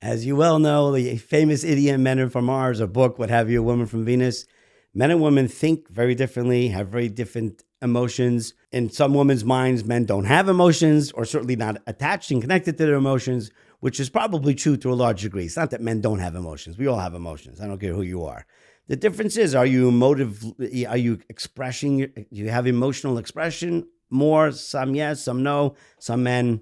As you well know, the famous idiom, men are from Mars, a book, what have you, women from Venus. Men and women think very differently, have very different emotions. In some women's minds, men don't have emotions, or certainly not attached and connected to their emotions, which is probably true to a large degree. It's not that men don't have emotions. We all have emotions. I don't care who you are. The difference is, are you emotive? Are you expressing? Do you have emotional expression more? Some yes, some no. Some men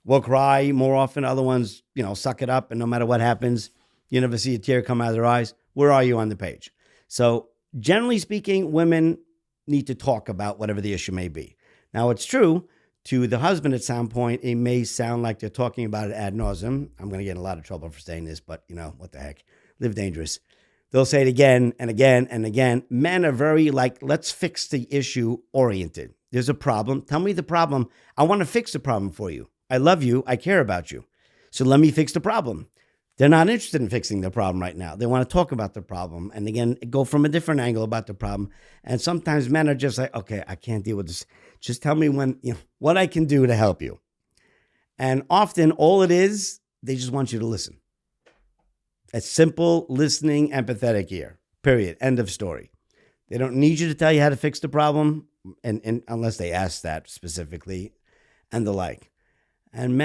will cry more often. Other ones, suck it up, and no matter what happens, you never see a tear come out of their eyes. Where are you on the page? So generally speaking, women need to talk about whatever the issue may be. Now, it's true, to the husband at some point, it may sound like they're talking about it ad nauseum. I'm going to get in a lot of trouble for saying this, but what the heck? Live dangerous. They'll say it again and again and again. Men are very let's fix the issue oriented. There's a problem. Tell me the problem. I want to fix the problem for you. I love you. I care about you. So let me fix the problem. They're not interested in fixing the problem right now. They want to talk about the problem. And again, go from a different angle about the problem. And sometimes men are just like, okay, I can't deal with this. Just tell me what I can do to help you. And often all it is, they just want you to listen. A simple, listening, empathetic ear, period. End of story. They don't need you to tell you how to fix the problem, and unless they ask that specifically, and the like. And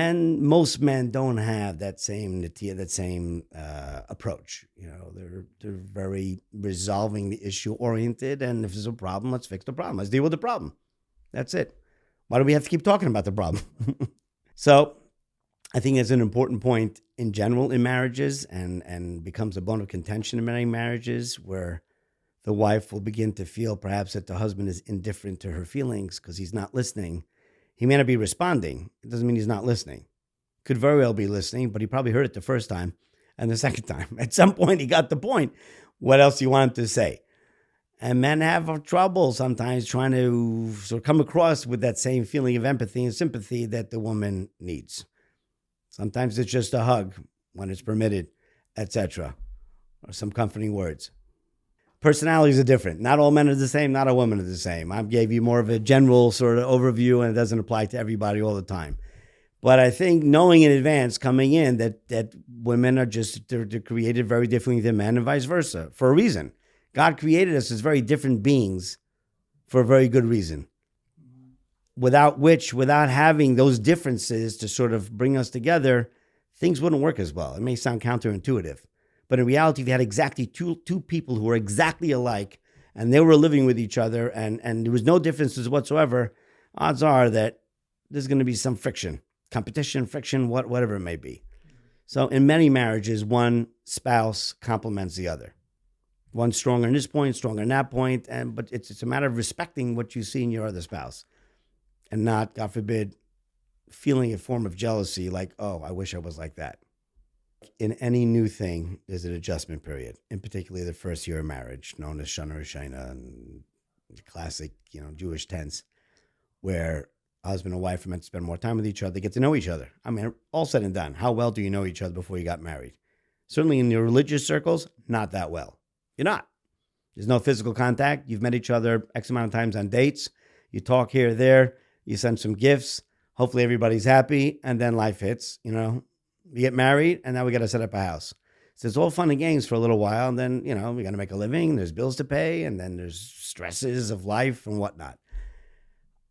most men don't have that same approach. They're very resolving the issue oriented. And if there's a problem, let's fix the problem. Let's deal with the problem. That's it. Why do we have to keep talking about the problem? So I think it's an important point in general in marriages, and becomes a bone of contention in many marriages, where the wife will begin to feel perhaps that the husband is indifferent to her feelings because he's not listening. He may not be responding. It doesn't mean he's not listening. Could very well be listening, but he probably heard it the first time and the second time. At some point, he got the point. What else do you want him to say? And men have trouble sometimes trying to sort of come across with that same feeling of empathy and sympathy that the woman needs. Sometimes it's just a hug when it's permitted, etc., or some comforting words. Personalities are different. Not all men are the same. Not all women are the same. I gave you more of a general sort of overview, and it doesn't apply to everybody all the time. But I think knowing in advance, coming in, that women are they're created very differently than men, and vice versa, for a reason. God created us as very different beings for a very good reason. Without having those differences to sort of bring us together, things wouldn't work as well. It may sound counterintuitive. But in reality, if you had exactly two people who were exactly alike, and they were living with each other, and there was no differences whatsoever, odds are that there's going to be some friction, competition, friction, whatever it may be. So in many marriages, one spouse complements the other. One's stronger in this point, stronger in that point, but it's a matter of respecting what you see in your other spouse, and not, God forbid, feeling a form of jealousy like, oh, I wish I was like that. In any new thing, there's an adjustment period, in particularly the first year of marriage, known as Shana Rishona, and the classic, Jewish tense, where husband and wife are meant to spend more time with each other, get to know each other. I mean, all said and done, how well do you know each other before you got married? Certainly in your religious circles, not that well. You're not. There's no physical contact. You've met each other X amount of times on dates. You talk here or there. You send some gifts. Hopefully everybody's happy, and then life hits, We get married, and now we got to set up a house. So it's all fun and games for a little while, and then, we got to make a living. There's bills to pay, and then there's stresses of life and whatnot.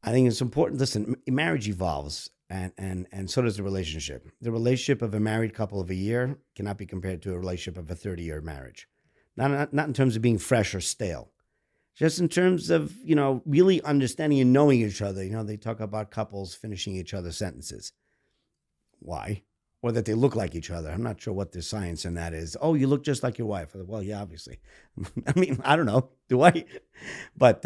I think it's important. Listen, marriage evolves, and so does the relationship. The relationship of a married couple of a year cannot be compared to a relationship of a 30-year marriage. Not in terms of being fresh or stale. Just in terms of, really understanding and knowing each other. They talk about couples finishing each other's sentences. Why? Or that they look like each other. I'm not sure what the science in that is. Oh, you look just like your wife. Well, yeah, obviously. I mean, I don't know. Do I? But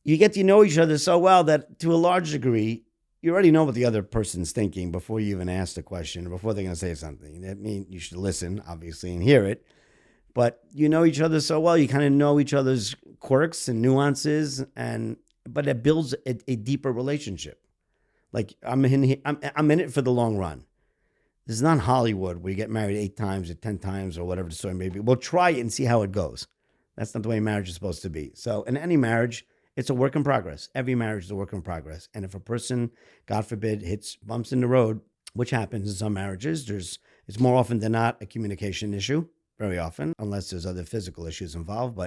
you get to know each other so well that to a large degree, you already know what the other person's thinking before you even ask the question, or before they're going to say something. That means you should listen, obviously, and hear it. But you know each other so well, you kind of know each other's quirks and nuances, but it builds a deeper relationship. Like I'm in it for the long run. This is not Hollywood where you get married 8 times or 10 times or whatever the story may be. We'll try it and see how it goes. That's not the way marriage is supposed to be. So in any marriage, it's a work in progress. Every marriage is a work in progress. And if a person, God forbid, hits bumps in the road, which happens in some marriages, there's It's more often than not a communication issue, very often, unless there's other physical issues involved.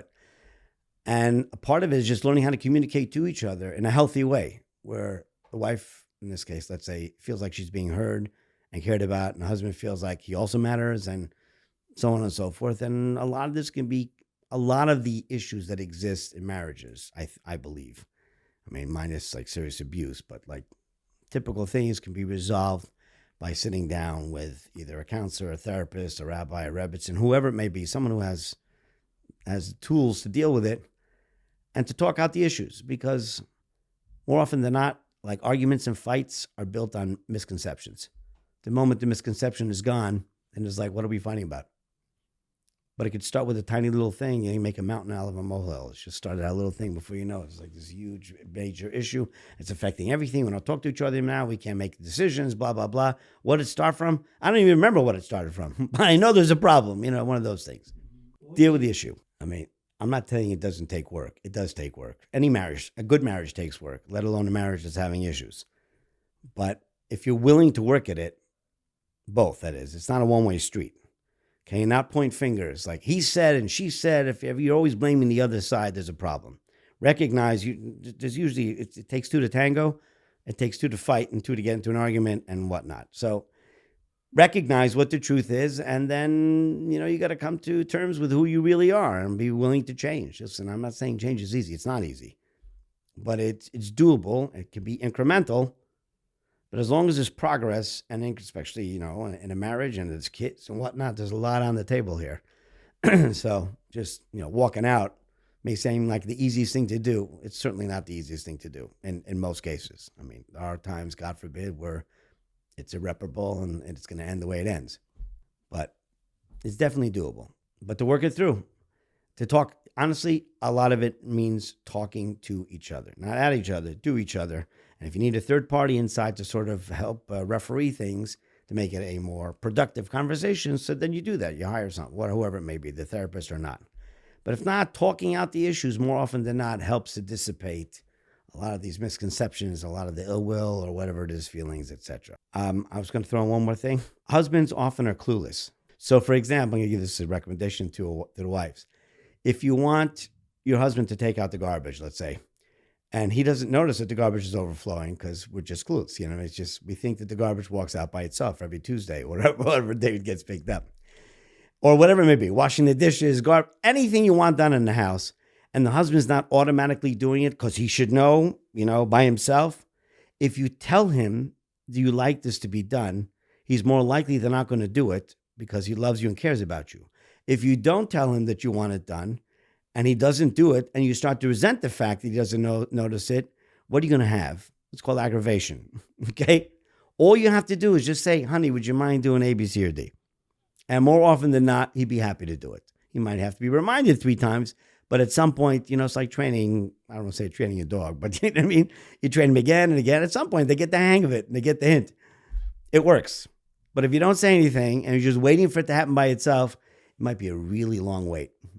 And a part of it is just learning how to communicate to each other in a healthy way, where the wife, in this case, let's say, feels like she's being heard and cared about, and the husband feels like he also matters, and so on and so forth. And a lot of this can be a lot of the issues that exist in marriages, I believe. I mean, minus like serious abuse, but like typical things can be resolved by sitting down with either a counselor, a therapist, a rabbi, a Rebbetzin, whoever it may be, someone who has tools to deal with it and to talk out the issues. Because more often than not, like arguments and fights are built on misconceptions. The moment the misconception is gone, then it's like, what are we fighting about? But it could start with a tiny little thing, and you make a mountain out of a molehill. It's just started out a little thing before you know it. It's like this huge, major issue. It's affecting everything. We don't talk to each other now. We can't make decisions, blah, blah, blah. What did it start from? I don't even remember what it started from. But I know there's a problem, one of those things. Deal with the issue. I mean, I'm not telling you it doesn't take work. It does take work. Any marriage, a good marriage takes work, let alone a marriage that's having issues. But if you're willing to work at it, both, that is, it's not a one-way street. Okay, not point fingers like he said and she said. If you're always blaming the other side, there's a problem. Recognize there's usually, it takes two to tango. It takes two to fight and two to get into an argument and whatnot. So recognize what the truth is, and then, you got to come to terms with who you really are and be willing to change. Listen, I'm not saying change is easy. It's not easy. But it's doable. It can be incremental. But as long as there's progress, and especially, in a marriage and there's kids and whatnot, there's a lot on the table here. So just, walking out may seem like the easiest thing to do. It's certainly not the easiest thing to do in most cases. I mean, there are times, God forbid, where it's irreparable and it's going to end the way it ends. But it's definitely doable. But to work it through, to talk, honestly, a lot of it means talking to each other, not at each other, to each other. And if you need a third party inside to sort of help referee things to make it a more productive conversation, so then you do that. You hire someone, whoever it may be, the therapist or not. But if not, talking out the issues more often than not helps to dissipate a lot of these misconceptions, a lot of the ill will or whatever it is, feelings, etc. I was going to throw in one more thing. Husbands often are clueless. So, for example, I'm going to give this a recommendation to the wives. If you want your husband to take out the garbage, let's say, and he doesn't notice that the garbage is overflowing because we're just clueless. It's just, we think that the garbage walks out by itself every Tuesday or whatever day it gets picked up. Or whatever it may be, washing the dishes, anything you want done in the house. And the husband's not automatically doing it because he should know, by himself. If you tell him, do you like this to be done? He's more likely than not going to do it because he loves you and cares about you. If you don't tell him that you want it done, and he doesn't do it, and you start to resent the fact that he doesn't notice it, what are you going to have? It's called aggravation, okay? All you have to do is just say, honey, would you mind doing A, B, C, or D? And more often than not, he'd be happy to do it. He might have to be reminded 3 times, but at some point, it's like training, I don't want to say training a dog, but you know what I mean? You train them again and again. At some point, they get the hang of it, and they get the hint. It works. But if you don't say anything, and you're just waiting for it to happen by itself, it might be a really long wait.